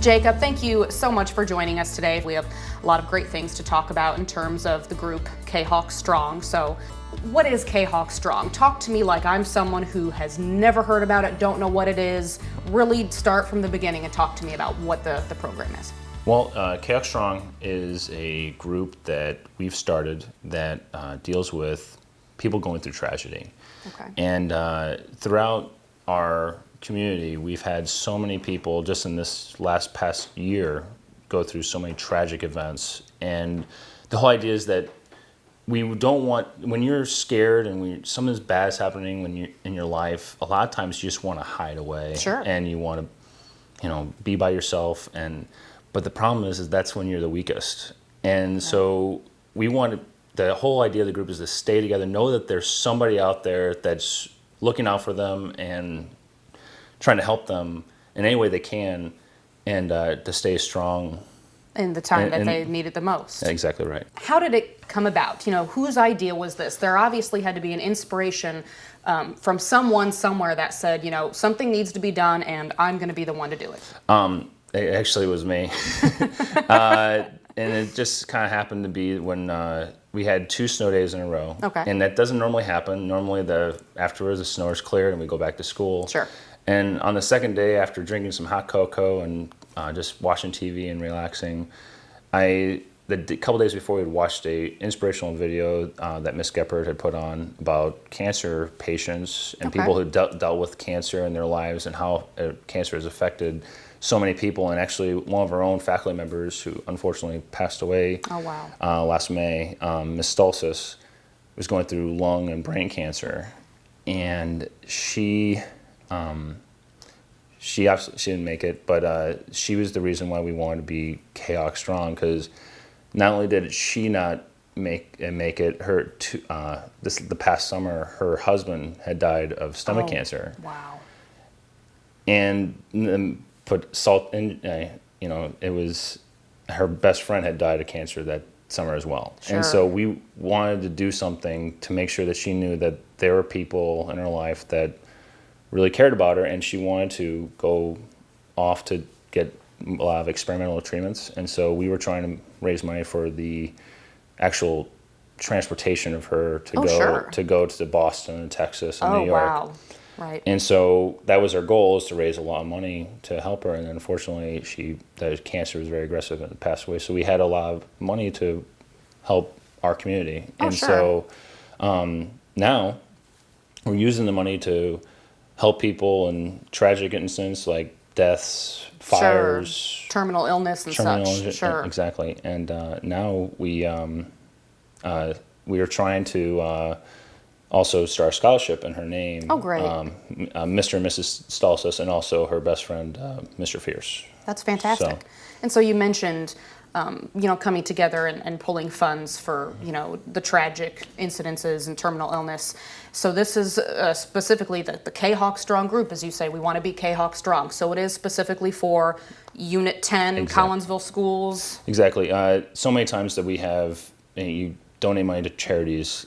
Jacob, thank you so much for joining us today. We have a lot of great things to talk about in terms of the group Kahok Strong. So what is Kahok Strong? Talk to me like I'm someone who has never heard about it, don't know what it is. Really start from the beginning and talk to me about what the program is. Well, Kahok Strong is a group that we've started that deals with people going through tragedy. Okay. And throughout our community, we've had so many people just in this past year go through so many tragic events. And the whole idea is that we don't want, when you're scared and when something bad is happening when you're in your life, a lot of times you just want to hide away. Sure. And you want to, be by yourself. But the problem is that's when you're the weakest. And so we want the whole idea of the group is to stay together, know that there's somebody out there that's looking out for them and trying to help them in any way they can, and to stay strong In the time that they need it the most. Exactly right. How did it come about? Whose idea was this? There obviously had to be an inspiration from someone somewhere that said, something needs to be done and I'm going to be the one to do it. It actually was me. And it just kind of happened to be when we had 2 snow days in a row. Okay. And that doesn't normally happen. Normally afterwards the snow is cleared and we go back to school. Sure. And on the second day, after drinking some hot cocoa and just watching TV and relaxing, the couple days before, we had watched a inspirational video that Miss Geppert had put on about cancer patients and people who dealt with cancer in their lives and how cancer has affected so many people. And actually, one of our own faculty members who unfortunately passed away last May, Miss Stolzis, was going through lung and brain cancer, and she didn't make it, but she was the reason why we wanted to be Kahok Strong, because not only did she not make it, the past summer, her husband had died of stomach cancer. Wow. And put salt in, it was, her best friend had died of cancer that summer as well. Sure. And so we wanted to do something to make sure that she knew that there were people in her life that really cared about her, and she wanted to go off to get a lot of experimental treatments. And so we were trying to raise money for the actual transportation of her to go to Boston and Texas and New York. Oh, wow. Right. And so that was our goal, is to raise a lot of money to help her. And unfortunately, the cancer was very aggressive and passed away. So we had a lot of money to help our community. So now we're using the money to help people in tragic incidents like deaths, fires, terminal illness and such. Sure. Exactly. And now we are trying to also start a scholarship in her name. Oh, great. Mr. and Mrs. Stolzis, and also her best friend, Mr. Fierce. That's fantastic. And so you mentioned, coming together and pulling funds for, the tragic incidences and terminal illness. So this is specifically the Kahok Strong group, as you say. We want to be Kahok Strong. So it is specifically for Unit 10, Collinsville schools. Exactly. So many times that we have, you donate money to charities,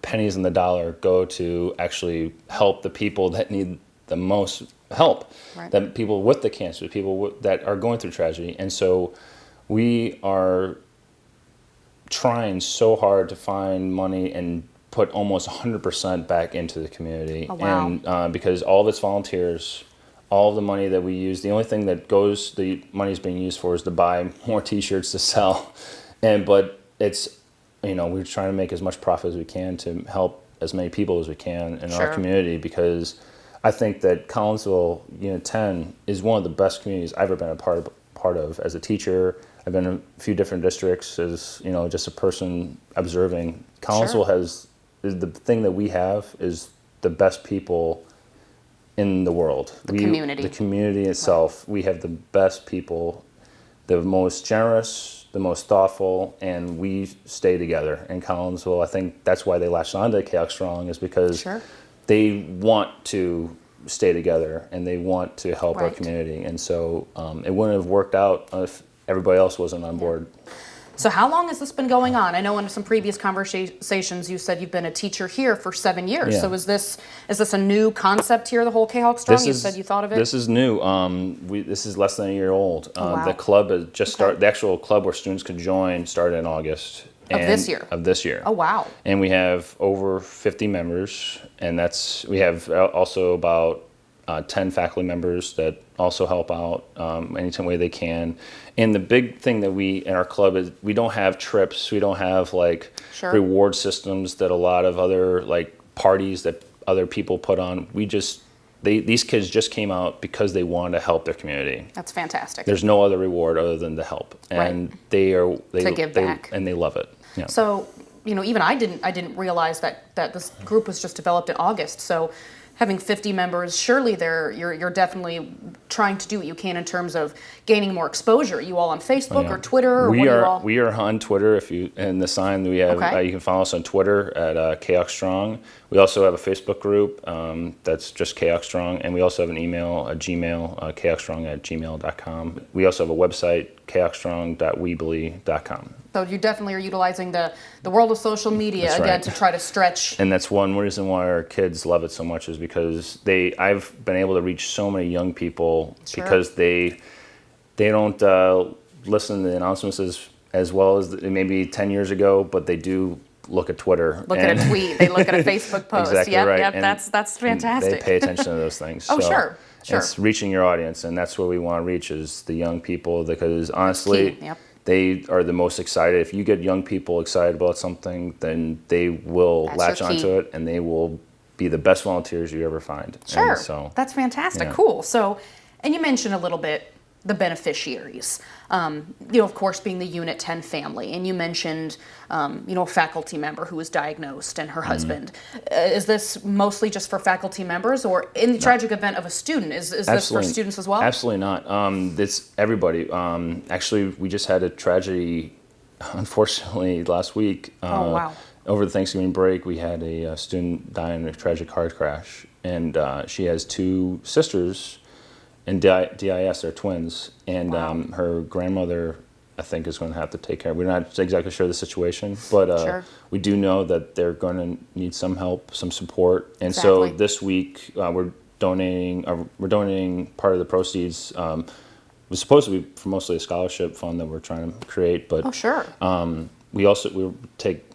pennies in the dollar go to actually help the people that need the most help. Right. That people with the cancer, people that are going through tragedy. And so we are trying so hard to find money and put almost 100% back into the community. Oh, wow. And because all of it's volunteers, all of the money that we use, the only thing that the money is being used for is to buy more T-shirts to sell. But it's, we're trying to make as much profit as we can to help as many people as we can in our community, because I think that Collinsville Unit 10 is one of the best communities I've ever been a part of as a teacher. I've been in a few different districts as, just a person observing. Collinsville the thing that we have is the best people in the world. The community itself, we have the best people, the most generous, the most thoughtful, and we stay together in Collinsville. I think that's why they latched on to Kahok Strong, is because they want to stay together and they want to help our community. And so it wouldn't have worked out if everybody else wasn't on board. So how long has this been going on? I know in some previous conversations you said you've been a teacher here for 7 years. Yeah. So is this a new concept here, the whole Kahok Strong? You said you thought of it? This is new. This is less than a year old. Wow. The club has just started. The actual club where students could join started in August. Of this year? Of this year. Oh, wow. And we have over 50 members, and we have also about 10 faculty members that also help out any way they can. And the big thing that we in our club is we don't have trips, we don't have like Sure. reward systems that a lot of other like parties that other people put on. These kids just came out because they wanted to help their community. That's fantastic. There's no other reward other than to help, and they give back. and they love it. Yeah. So, even I didn't realize that this group was just developed in August. So, having 50 members, surely you're definitely trying to do what you can in terms of gaining more exposure. Are you all on Facebook or Twitter? Or We are on Twitter. In the sign we have, Okay. you can follow us on Twitter at Kahok Strong. We also have a Facebook group that's just Kahok Strong, and we also have an email, a Gmail, kahokstrong@gmail.com. We also have a website, kahokstrong.weebly.com. So you definitely are utilizing the world of social media That's again right. to try to stretch. And that's one reason why our kids love it so much is because I've been able to reach so many young people Sure. because they don't listen to the announcements as well as maybe 10 years ago, but they do look at Twitter. Look at a tweet. They look at a Facebook post. Exactly Yep, right. yep. And That's fantastic. They pay attention to those things. Oh, So sure. It's reaching your audience, and that's what we want to reach is the young people because honestly, Key. Yep. they are the most excited. If you get young people excited about something, then they will That's latch your key. onto it, and they will be the best volunteers you ever find. Sure. And so That's fantastic. yeah. Cool. So, and you mentioned a little bit the beneficiaries, of course, being the Unit 10 family. And you mentioned, a faculty member who was diagnosed and her husband. Is this mostly just for faculty members or in the tragic event of a student? Is this for students as well? Absolutely not. It's everybody. Actually, we just had a tragedy, unfortunately, last week. Oh, wow. Over the Thanksgiving break, we had a student die in a tragic car crash. And she has two sisters in DIS, they're twins. And Wow. her grandmother, I think, is going to have to take care. We're not exactly sure of the situation, but Sure. we do know that they're going to need some help, some support. And so Exactly. this week we're donating part of the proceeds. It was supposed to be for mostly a scholarship fund that we're trying to create, but Oh, sure. we're going to take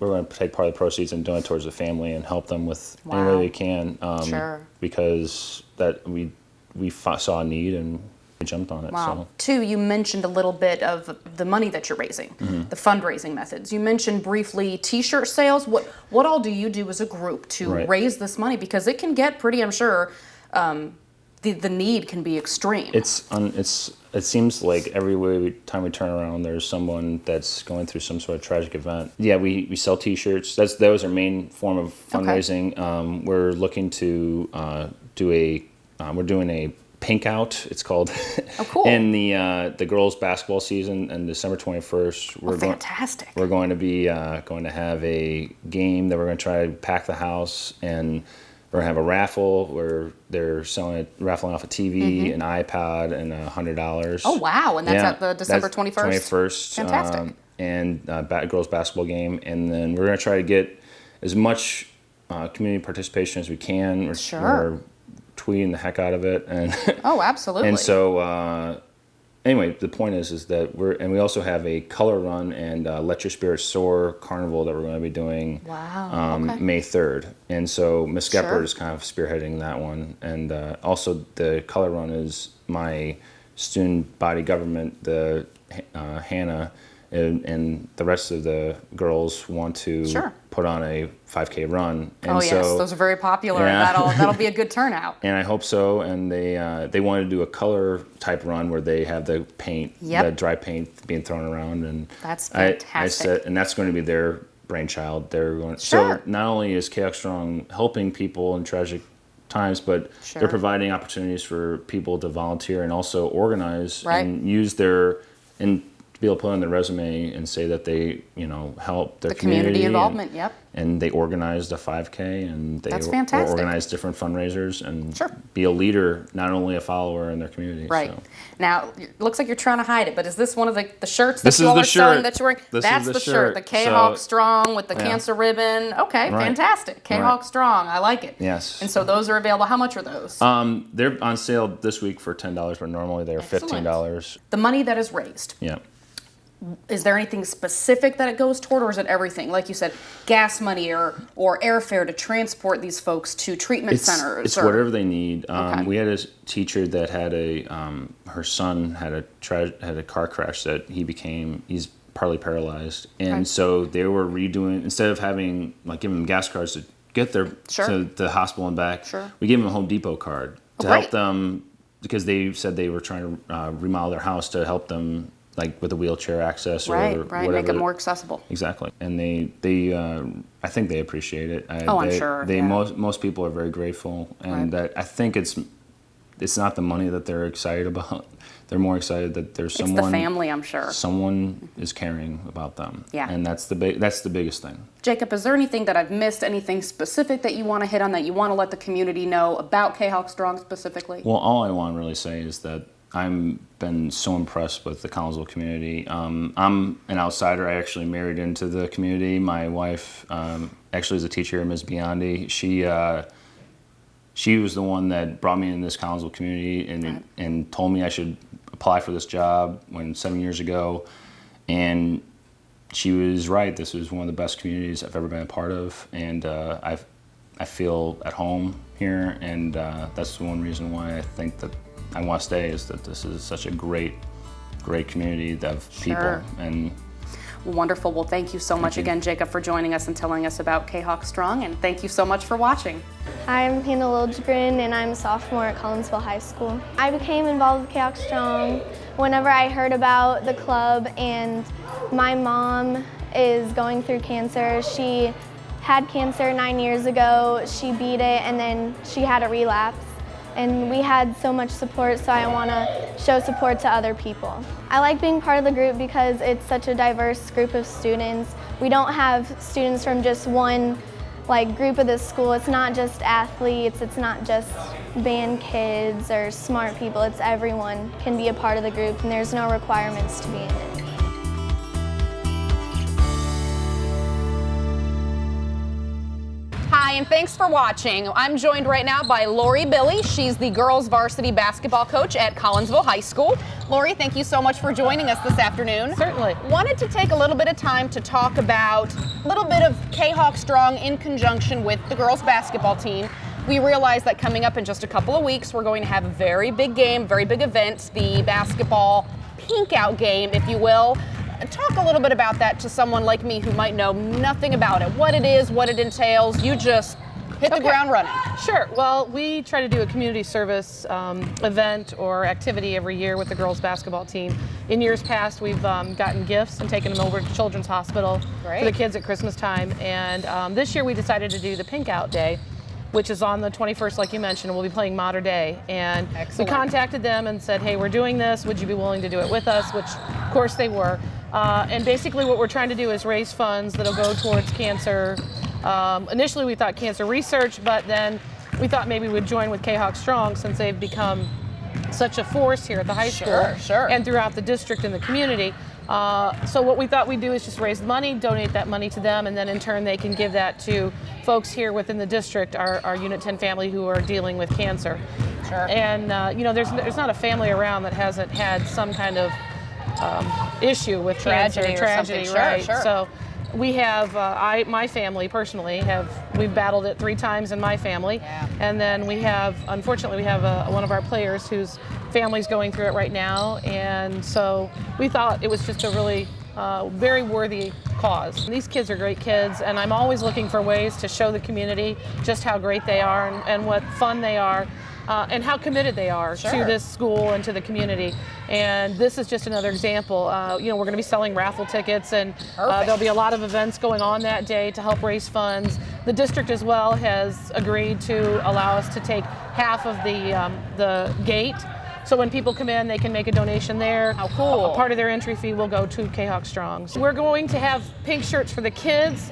part of the proceeds and donate towards the family and help them with any Wow. way we can. Sure. Because that we saw a need and we jumped on it. Wow. So. Two, you mentioned a little bit of the money that you're raising, the fundraising methods. You mentioned briefly T-shirt sales. What all do you do as a group to Right. raise this money? Because it can get pretty, I'm sure, the need can be extreme. It seems like every time we turn around, there's someone that's going through some sort of tragic event. Yeah, we sell T-shirts. That was our main form of fundraising. We're looking to we're doing a pink out. It's called. Oh, cool. In the girls' basketball season, on December 21st, Fantastic. We're going to be going to have a game that we're going to try to pack the house, and we're going to have a raffle where they're raffling off a TV, an iPad, and $100. Oh, wow. And that's at the December 21st? 21st. Fantastic. And girls' basketball game. And then we're going to try to get as much community participation as we can. Sure. We're tweeting the heck out of it. And Oh, absolutely. and so, anyway, the point is that we also have a color run and Let Your Spirit Soar carnival that we're going to be doing Wow. Okay. May 3rd. And so Miss Sure. Gepard is kind of spearheading that one. And also the color run is my student body government, the Hannah, and the rest of the girls want to Sure. put on a 5K run. And Oh, yes. so, Those are very popular. Yeah. That'll be a good turnout. and I hope so. And they want to do a color type run where they have the paint, Yep. the dry paint being thrown around. And That's I fantastic. said, and that's going to be their brainchild. They're going. Sure. So not only is Kahok Strong helping people in tragic times, but Sure. they're providing opportunities for people to volunteer and also organize Right. and use their to be able to put on their resume and say that they, help their The community involvement, and, yep. And they organized a 5K and they That's fantastic. organized different fundraisers and Sure. be a leader, not only a follower in their community. Right. So. Now, it looks like you're trying to hide it, but is this one of the shirts that This you is all the are sewing shirt. that you're wearing? This That's is the the shirt. The shirt. Kahok So- Strong with the Yeah. cancer ribbon. Okay, Right. fantastic. Kahok Strong. I like it. Yes. And so those are available. How much are those? They're on sale this week for $10, but normally they're $15. The money that is raised. Yeah. Is there anything specific that it goes toward, or is it everything? Like you said, gas money or airfare to transport these folks to treatment centers? It's whatever they need. Okay. We had a teacher that had her son had a car crash that he's partly paralyzed, and so they were redoing, instead of having giving them gas cards to get there to the hospital and back. Sure. We gave them a Home Depot card to help them, because they said they were trying to remodel their house to help them, like with the wheelchair access or whatever. Make it more accessible. Exactly, and they I think they appreciate it. I'm sure. Most people are very grateful, and that I think it's not the money that they're excited about. They're more excited that there's someone. It's the family, I'm sure. Someone is caring about them. Yeah. And that's the biggest thing. Jacob, is there anything that I've missed? Anything specific that you want to hit on, that you want to let the community know about Kahok Strong specifically? Well, all I want to really say is that I've been so impressed with the Collinsville community. I'm an outsider. I actually married into the community. My wife actually is a teacher here, Ms. Biondi. She was the one that brought me in this Collinsville community and told me I should apply for this job 7 years ago. And she was right. This was one of the best communities I've ever been a part of. And I feel at home here. And that's the one reason why I think that I want to stay, is that this is such a great community of people. And wonderful. Well, thank you so much again, Jacob, for joining us and telling us about Kahok Strong, and thank you so much for watching. I'm Hannah Liljegren, and I'm a sophomore at Collinsville High School. I became involved with Kahok Strong whenever I heard about the club, and my mom is going through cancer. She had cancer 9 years ago. She beat it, and then she had a relapse. And we had so much support, so I want to show support to other people. I like being part of the group because it's such a diverse group of students. We don't have students from just one group of the school. It's not just athletes, it's not just band kids or smart people. It's everyone can be a part of the group, and there's no requirements to be in it. Hi, and thanks for watching. I'm joined right now by Lori Billy. She's the girls varsity basketball coach at Collinsville High School. Lori, thank you so much for joining us this afternoon. Certainly. Wanted to take a little bit of time to talk about a little bit of Kahok Strong in conjunction with the girls basketball team. We realize that coming up in just a couple of weeks, we're going to have a very big game, very big event, the basketball pink out game, if you will. Talk a little bit about that to someone like me who might know nothing about it, what it is, what it entails. You just hit the ground running. Sure. Well, we try to do a community service event or activity every year with the girls basketball team. In years past, we've gotten gifts and taken them over to Children's Hospital for the kids at Christmas time. And this year we decided to do the Pink Out Day, which is on the 21st, like you mentioned. We'll be playing Mater Dei. And we contacted them and said, hey, we're doing this. Would you be willing to do it with us? Which, of course, they were. And basically what we're trying to do is raise funds that'll go towards cancer. Initially we thought cancer research, but then we thought maybe we'd join with Kahok Strong since they've become such a force here at the high school and throughout the district and the community. So what we thought we'd do is just raise money, donate that money to them, and then in turn they can give that to folks here within the district, our Unit 10 family who are dealing with cancer. And there's not a family around that hasn't had some kind of issue with tragedy, right? So we have, my family personally we've battled it 3 times in my family, and then unfortunately we have one of our players whose family's going through it right now, and so we thought it was just a really very worthy cause. These kids are great kids, and I'm always looking for ways to show the community just how great they are and what fun they are. And how committed they are to this school and to the community. And this is just another example. We're going to be selling raffle tickets, and there'll be a lot of events going on that day to help raise funds. The district as well has agreed to allow us to take half of the gate So when people come in, they can make a donation there. How cool. A part of their entry fee will go to Kahok Strong. So we're going to have pink shirts for the kids.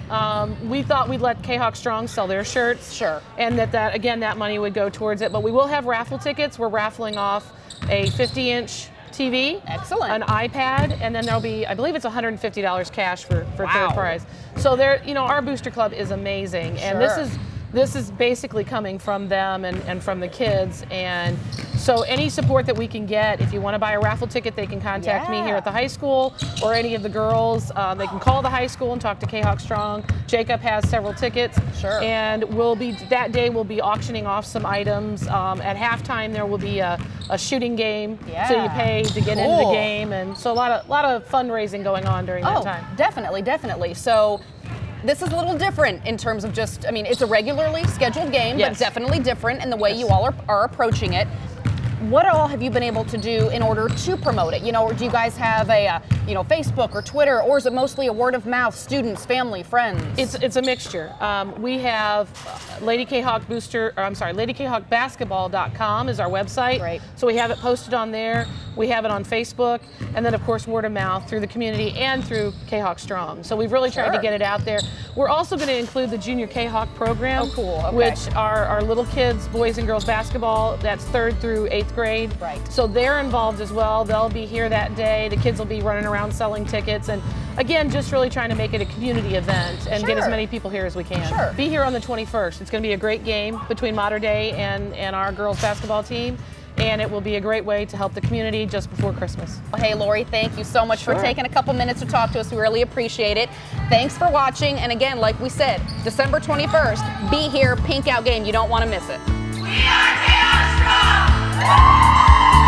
We thought we'd let Kahok Strong sell their shirts. Sure. And that again, that money would go towards it. But we will have raffle tickets. We're raffling off a 50-inch TV, Excellent. an iPad, and then there'll be, I believe it's $150 cash for Wow. third prize. So there, our booster club is amazing, and Sure. this is basically coming from them and from the kids. And so any support that we can get, if you want to buy a raffle ticket, they can contact me here at the high school, or any of the girls. They can call the high school and talk to Kahok Strong. Jacob has several tickets. Sure. And that day we'll be auctioning off some items. At halftime there will be a shooting game. Yeah. So you pay to get into Cool. the game. And so a lot of fundraising going on during that time. Definitely. So this is a little different in terms of just, it's a regularly scheduled game, Yes. but definitely different in the way you all are approaching it. What all have you been able to do in order to promote it? Do you guys have a Facebook or Twitter, or is it mostly a word of mouth, students, family, friends? It's a mixture. We have Lady Kahok LadyKahokBasketball.com is our website. Right. So we have it posted on there. We have it on Facebook, and then of course word of mouth through the community and through Kahok Strong. So we've really tried to Sure. get it out there. We're also going to include the Junior Kahok program, Oh, cool. Okay. which are our little kids, boys and girls basketball. That's 3rd through 8th grade. Right. So they're involved as well. They'll be here that day. The kids will be running around selling tickets, and again, just really trying to make it a community event and get as Sure. many people here as we can. Sure. Be here on the 21st. It's going to be a great game between Mater Dei and our girls basketball team, and it will be a great way to help the community just before Christmas. Well, hey, Lori, thank you so much for Sure. taking a couple minutes to talk to us. We really appreciate it. Thanks for watching. And again, like we said, December 21st, be here, pink out game. You don't want to miss it. We are Kahok Strong!